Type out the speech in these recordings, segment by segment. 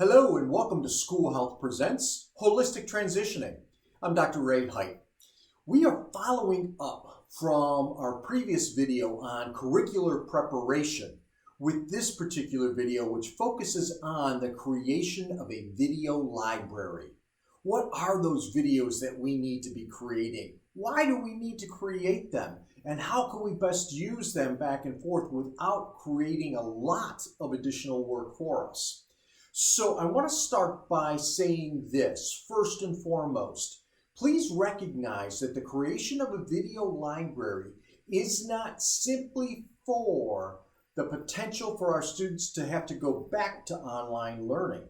Hello and welcome to School Health Presents Holistic Transitioning. I'm Dr. Ray Height. We are following up from our previous video on curricular preparation with this particular video, which focuses on the creation of a video library. What are those videos that we need to be creating? Why do we need to create them? And how can we best use them back and forth without creating a lot of additional work for us? So I want to start by saying this. First and foremost, please recognize that the creation of a video library is not simply for the potential for our students to have to go back to online learning.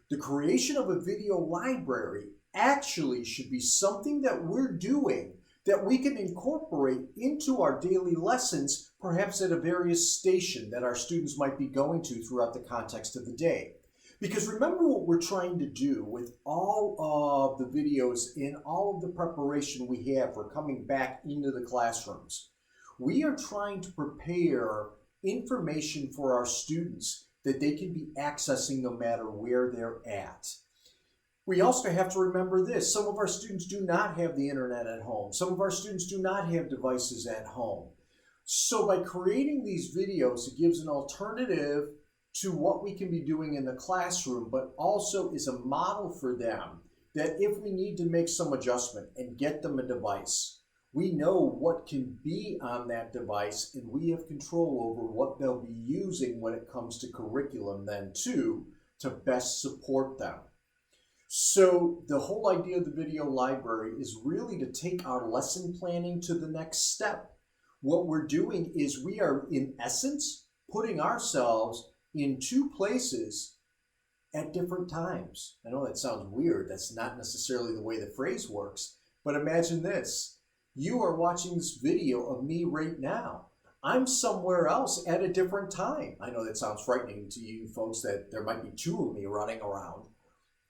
The creation of a video library actually should be something that we're doing that we can incorporate into our daily lessons, perhaps at a various station that our students might be going to throughout the context of the day. Because remember what we're trying to do with all of the videos and all of the preparation we have for coming back into the classrooms. We are trying to prepare information for our students that they can be accessing no matter where they're at. We also have to remember this. Some of our students do not have the internet at home. Some of our students do not have devices at home. So by creating these videos, it gives an alternative to what we can be doing in the classroom, but also is a model for them that if we need to make some adjustment and get them a device, we know what can be on that device and we have control over what they'll be using when it comes to curriculum then too, to best support them. So the whole idea of the video library is really to take our lesson planning to the next step. What we're doing is we are in essence putting ourselves in two places at different times. I know that sounds weird. That's not necessarily the way the phrase works, but imagine this. You are watching this video of me right now. I'm somewhere else at a different time. I know that sounds frightening to you folks that there might be two of me running around,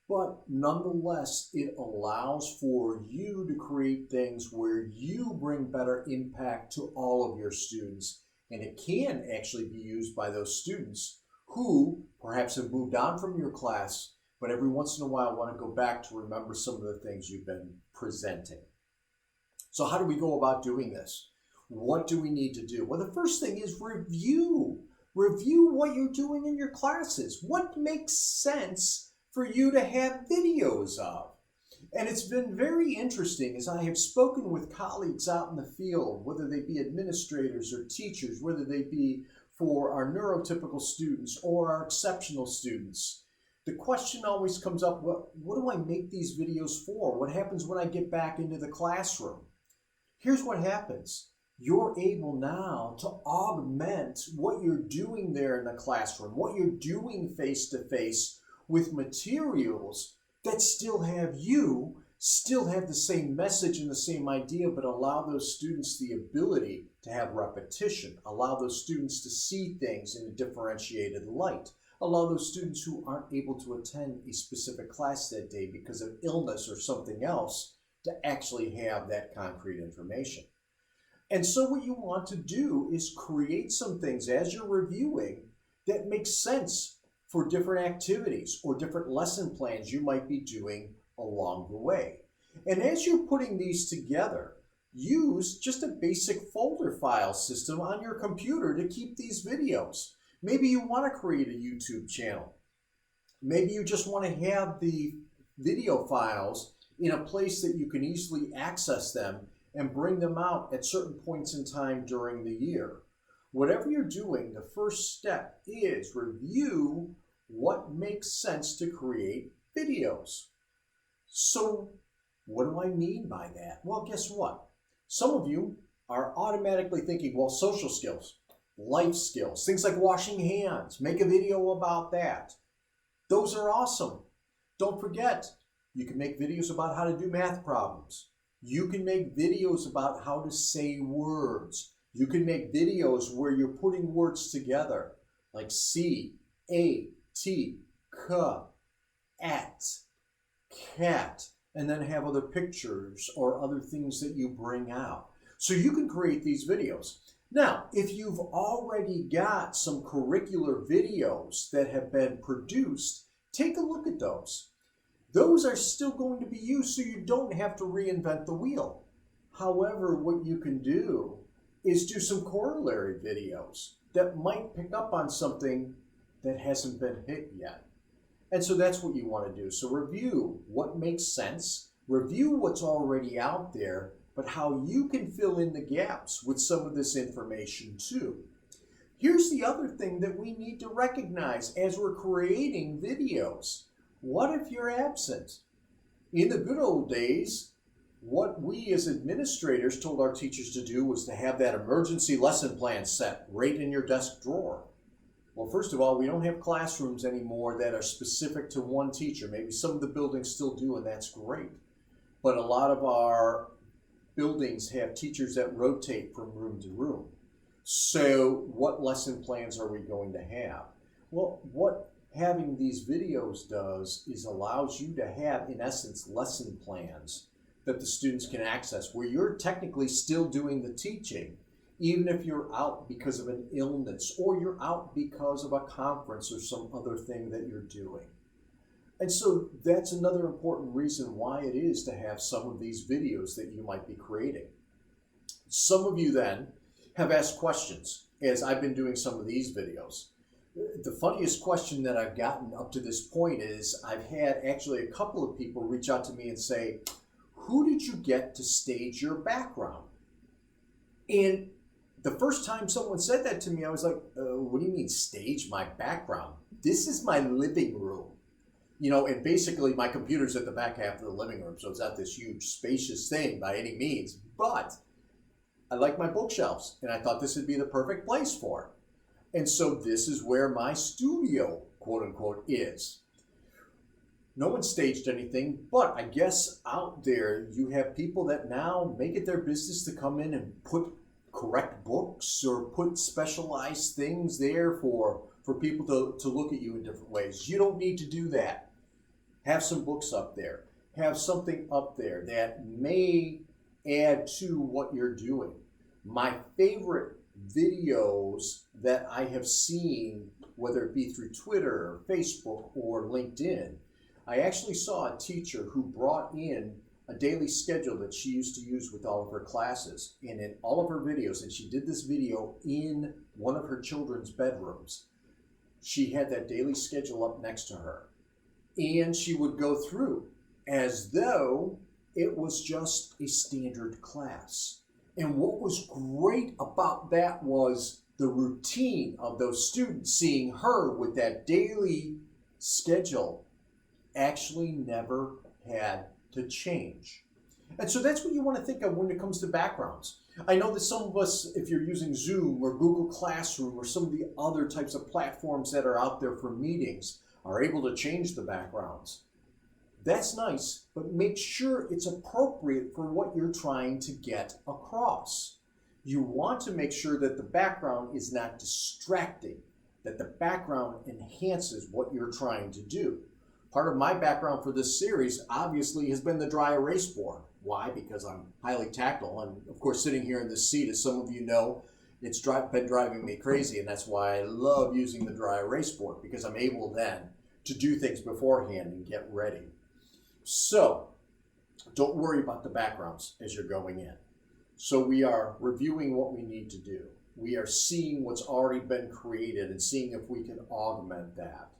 but nonetheless, it allows for you to create things where you bring better impact to all of your students, and it can actually be used by those students who perhaps have moved on from your class, but every once in a while want to go back to remember some of the things you've been presenting. So how do we go about doing this? What do we need to do? Well, the first thing is review. Review what you're doing in your classes. What makes sense for you to have videos of? And it's been very interesting as I have spoken with colleagues out in the field, whether they be administrators or teachers, whether they be for our neurotypical students or our exceptional students. The question always comes up, what do I make these videos for? What happens when I get back into the classroom? Here's what happens. You're able now to augment what you're doing there in the classroom, what you're doing face-to-face with materials that still have you, still have the same message and the same idea, but allow those students the ability to have repetition, allow those students to see things in a differentiated light, allow those students who aren't able to attend a specific class that day because of illness or something else to actually have that concrete information. And so what you want to do is create some things as you're reviewing that make sense for different activities or different lesson plans you might be doing along the way. And as you're putting these together, use just a basic folder file system on your computer to keep these videos. Maybe you want to create a YouTube channel. Maybe you just want to have the video files in a place that you can easily access them and bring them out at certain points in time during the year. Whatever you're doing, the first step is review what makes sense to create videos. So what do I mean by that? Well, guess what? Some of you are automatically thinking, well, social skills, life skills, things like washing hands, make a video about that. Those are awesome. Don't forget, you can make videos about how to do math problems. You can make videos about how to say words. You can make videos where you're putting words together, like C, A, T, K, at, cat, and then have other pictures or other things that you bring out. So you can create these videos. Now, if you've already got some curricular videos that have been produced, take a look at those. Those are still going to be used, so you don't have to reinvent the wheel. However, what you can do is do some corollary videos that might pick up on something that hasn't been hit yet. And so that's what you want to do. So review what makes sense, review what's already out there, but how you can fill in the gaps with some of this information too. Here's the other thing that we need to recognize as we're creating videos. What if you're absent? In the good old days, what we as administrators told our teachers to do was to have that emergency lesson plan set right in your desk drawer. Well, first of all, we don't have classrooms anymore that are specific to one teacher. Maybe some of the buildings still do, and that's great. But a lot of our buildings have teachers that rotate from room to room. So what lesson plans are we going to have? Well, what having these videos does is allows you to have, in essence, lesson plans that the students can access, where you're technically still doing the teaching, even if you're out because of an illness or you're out because of a conference or some other thing that you're doing. And so that's another important reason why it is to have some of these videos that you might be creating. Some of you then have asked questions as I've been doing some of these videos. The funniest question that I've gotten up to this point is I've had actually a couple of people reach out to me and say, who did you get to stage your background? And the first time someone said that to me, I was like, what do you mean stage my background? This is my living room. You know, and basically my computer's at the back half of the living room, so it's not this huge spacious thing by any means, but I like my bookshelves, and I thought this would be the perfect place for it. And so this is where my studio, quote unquote, is. No one staged anything, but I guess out there you have people that now make it their business to come in and put correct books or put specialized things there for people to look at you in different ways. You don't need to do that. Have some books up there. Have something up there that may add to what you're doing. My favorite videos that I have seen, whether it be through Twitter or Facebook or LinkedIn, I actually saw a teacher who brought in a daily schedule that she used to use with all of her classes. And in all of her videos, and she did this video in one of her children's bedrooms, she had that daily schedule up next to her. And she would go through as though it was just a standard class. And what was great about that was the routine of those students seeing her with that daily schedule actually never had to change. And so that's what you want to think of when it comes to backgrounds. I know that some of us, if you're using Zoom or Google Classroom or some of the other types of platforms that are out there for meetings, are able to change the backgrounds. That's nice, but make sure it's appropriate for what you're trying to get across. You want to make sure that the background is not distracting, that the background enhances what you're trying to do. Part of my background for this series obviously has been the dry erase board. Why? Because I'm highly tactile, and of course sitting here in this seat, as some of you know, it's been driving me crazy, and that's why I love using the dry erase board, because I'm able then to do things beforehand and get ready. So don't worry about the backgrounds as you're going in. So we are reviewing what we need to do. We are seeing what's already been created and seeing if we can augment that.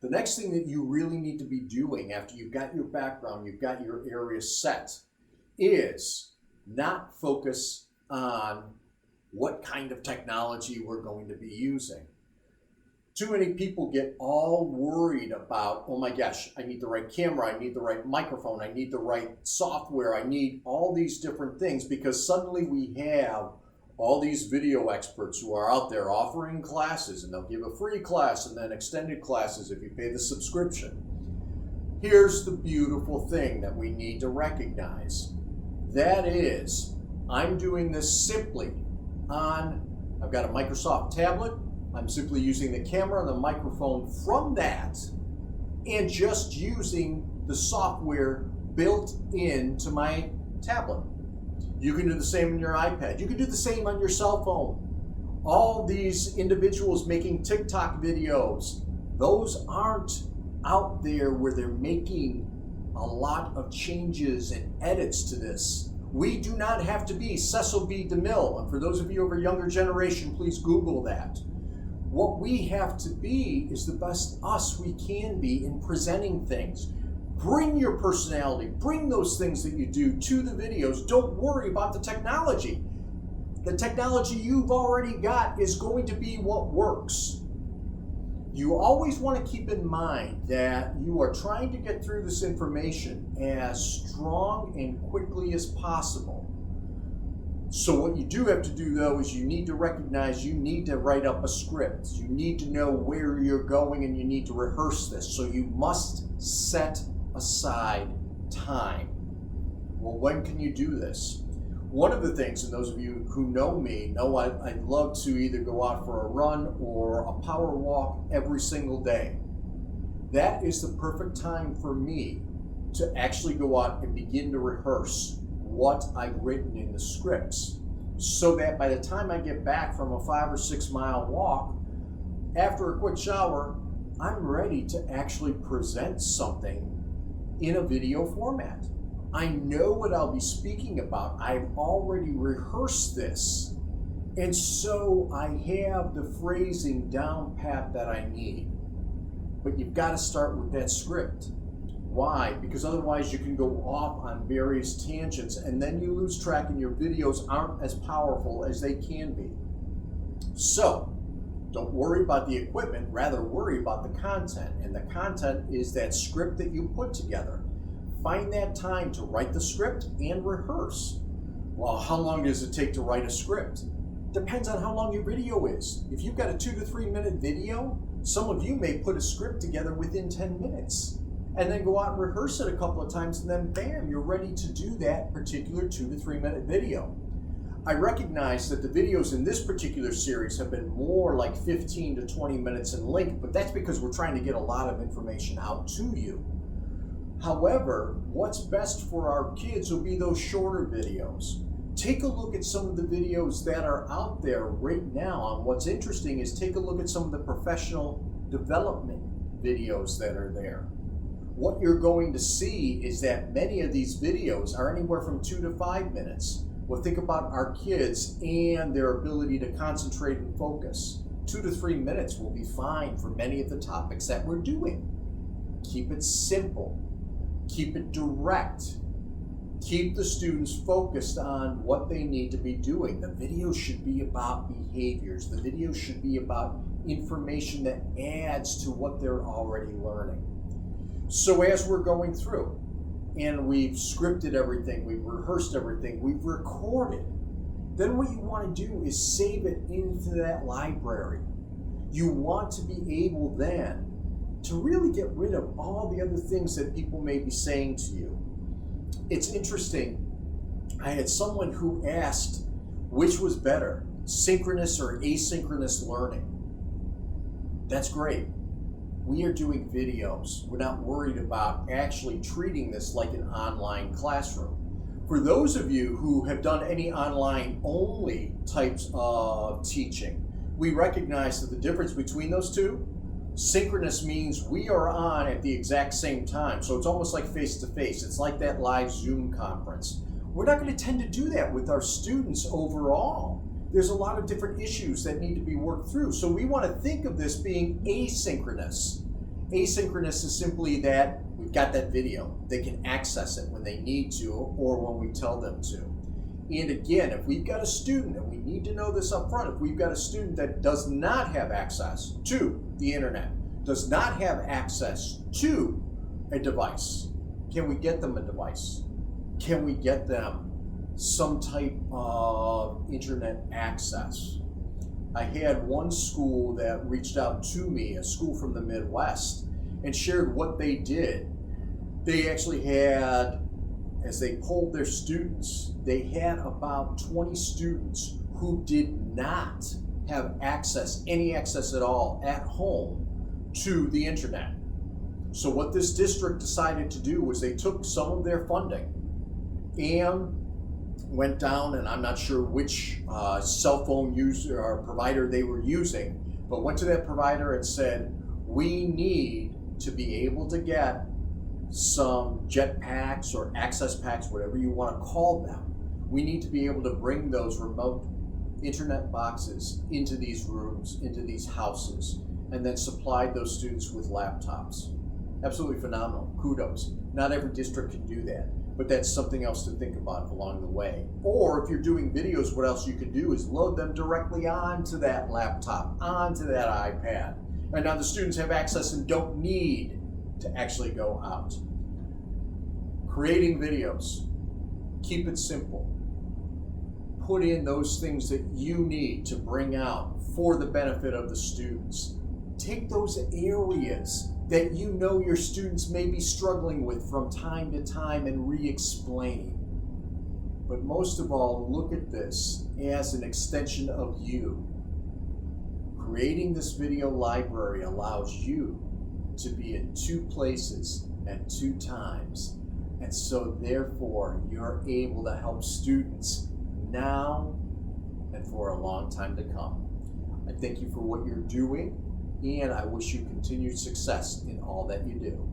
The next thing that you really need to be doing after you've got your background, you've got your area set, is not focus on what kind of technology we're going to be using. Too many people get all worried about, oh my gosh, I need the right camera, I need the right microphone, I need the right software, I need all these different things, because suddenly we have all these video experts who are out there offering classes, and they'll give a free class and then extended classes if you pay the subscription. Here's the beautiful thing that we need to recognize. That is, I'm doing this simply on, I've got a Microsoft tablet, I'm simply using the camera and the microphone from that and just using the software built into my tablet. You can do the same on your iPad. You can do the same on your cell phone. All these individuals making TikTok videos, those aren't out there where they're making a lot of changes and edits to this. We do not have to be Cecil B. DeMille, and for those of you of a younger generation, please Google that. What we have to be is the best us we can be in presenting things. Bring your personality, bring those things that you do to the videos. Don't worry about the technology. The technology you've already got is going to be what works. You always want to keep in mind that you are trying to get through this information as strong and quickly as possible. So what you do have to do, though, is you need to recognize you need to write up a script. You need to know where you're going, and you need to rehearse this. So you must set aside time. Well, when can you do this? One of the things, and those of you who know me know I love to either go out for a run or a power walk every single day. That is the perfect time for me to actually go out and begin to rehearse what I've written in the scripts, so that by the time I get back from a 5 or 6 mile walk, after a quick shower, I'm ready to actually present something in a video format. I know what I'll be speaking about. I've already rehearsed this. And so I have the phrasing down pat that I need. But you've got to start with that script. Why? Because otherwise you can go off on various tangents and then you lose track and your videos aren't as powerful as they can be. So, don't worry about the equipment, rather worry about the content. And the content is that script that you put together. Find that time to write the script and rehearse. Well, how long does it take to write a script? Depends on how long your video is. If you've got a 2 to 3 minute video, some of you may put a script together within 10 minutes and then go out and rehearse it a couple of times, and then bam, you're ready to do that particular 2 to 3 minute video. I recognize that the videos in this particular series have been more like 15 to 20 minutes in length, but that's because we're trying to get a lot of information out to you. However, what's best for our kids will be those shorter videos. Take a look at some of the videos that are out there right now. And what's interesting is take a look at some of the professional development videos that are there. What you're going to see is that many of these videos are anywhere from 2 to 5 minutes. Well, think about our kids and their ability to concentrate and focus. 2 to 3 minutes will be fine for many of the topics that we're doing. Keep it simple. Keep it direct. Keep the students focused on what they need to be doing. The video should be about behaviors. The video should be about information that adds to what they're already learning. So as we're going through, and we've scripted everything, we've rehearsed everything, we've recorded, then what you want to do is save it into that library. You want to be able then to really get rid of all the other things that people may be saying to you. It's interesting, I had someone who asked which was better, synchronous or asynchronous learning. That's great. We are doing videos. We're not worried about actually treating this like an online classroom. For those of you who have done any online only types of teaching, we recognize that the difference between those two, synchronous means we are on at the exact same time. So it's almost like face-to-face. It's like that live Zoom conference. We're not going to tend to do that with our students overall. There's a lot of different issues that need to be worked through. So we want to think of this being asynchronous. Asynchronous is simply that we've got that video. They can access it when they need to or when we tell them to. And again, if we've got a student, and we need to know this up front, if we've got a student that does not have access to the internet, does not have access to a device, can we get them a device? Can we get them some type of internet access? I had one school that reached out to me, a school from the Midwest, and shared what they did. They actually had, as they polled their students, they had about 20 students who did not have access, any access at all, at home to the internet. So what this district decided to do was they took some of their funding and went down, and I'm not sure which cell phone user or provider they were using, but went to that provider and said, we need to be able to get some jet packs or access packs, whatever you want to call them, we need to be able to bring those remote internet boxes into these rooms, into these houses, and then supply those students with laptops. Absolutely phenomenal. Kudos. Not every district can do that, but that's something else to think about along the way. Or if you're doing videos, what else you could do is load them directly onto that laptop, onto that iPad. And now the students have access and don't need to actually go out. Creating videos. Keep it simple. Put in those things that you need to bring out for the benefit of the students. Take those areas that you know your students may be struggling with from time to time and re-explain. But most of all, look at this as an extension of you. Creating this video library allows you to be in two places at two times. And so therefore, you're able to help students now and for a long time to come. I thank you for what you're doing, and I wish you continued success in all that you do.